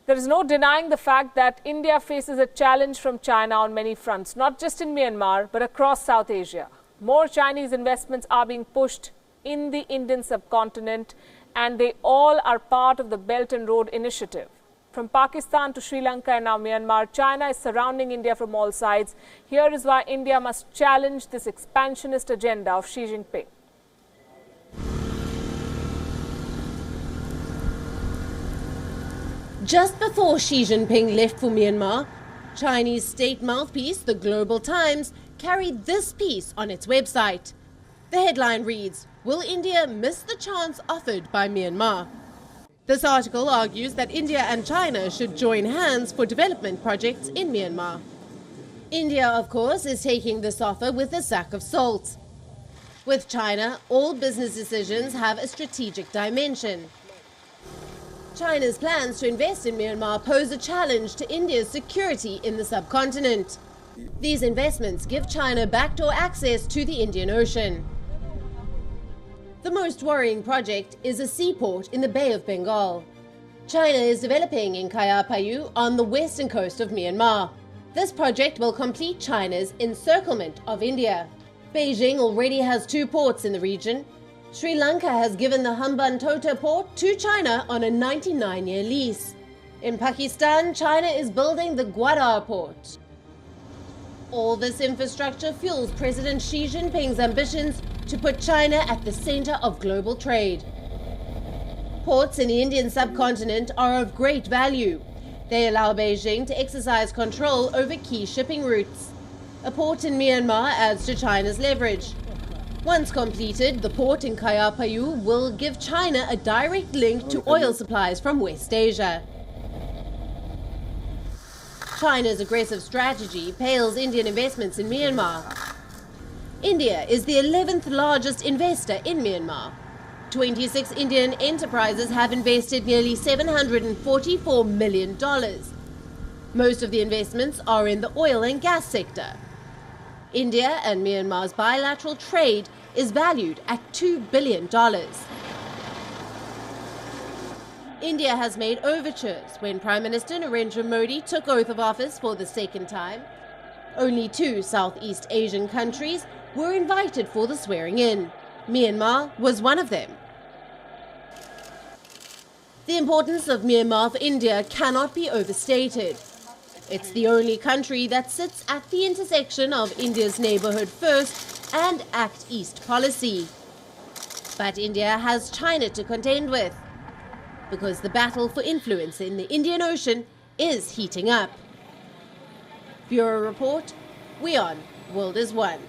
There is no denying the fact that India faces a challenge from China on many fronts, not just in Myanmar, but across South Asia. More Chinese investments are being pushed in the Indian subcontinent, and they all are part of the Belt and Road Initiative. From Pakistan to Sri Lanka and now Myanmar, China is surrounding India from all sides. Here is why India must challenge this expansionist agenda of Xi Jinping. Just before Xi Jinping left for Myanmar, Chinese state mouthpiece, the Global Times, carried this piece on its website. The headline reads, "Will India miss the chance offered by Myanmar?" This article argues that India and China should join hands for development projects in Myanmar. India, of course, is taking this offer with a sack of salt. With China, all business decisions have a strategic dimension. China's plans to invest in Myanmar pose a challenge to India's security in the subcontinent. These investments give China backdoor access to the Indian Ocean. The most worrying project is a seaport in the Bay of Bengal. China is developing in Kayapayu on the western coast of Myanmar. This project will complete China's encirclement of India. Beijing already has 2 ports in the region. Sri Lanka has given the Hambantota port to China on a 99-year lease. In Pakistan, China is building the Gwadar port. All this infrastructure fuels President Xi Jinping's ambitions to put China at the center of global trade. Ports in the Indian subcontinent are of great value. They allow Beijing to exercise control over key shipping routes. A port in Myanmar adds to China's leverage. Once completed, the port in Kayapayu will give China a direct link to oil supplies from West Asia. China's aggressive strategy pales Indian investments in Myanmar. India is the 11th largest investor in Myanmar. 26 Indian enterprises have invested nearly $744 million. Most of the investments are in the oil and gas sector. India and Myanmar's bilateral trade is valued at $2 billion. India has made overtures when Prime Minister Narendra Modi took oath of office for the second time. Only 2 Southeast Asian countries were invited for the swearing-in. Myanmar was one of them. The importance of Myanmar for India cannot be overstated. It's the only country that sits at the intersection of India's neighborhood first and Act East policy. But India has China to contend with, because the battle for influence in the Indian Ocean is heating up. Bureau Report, WION, World is One.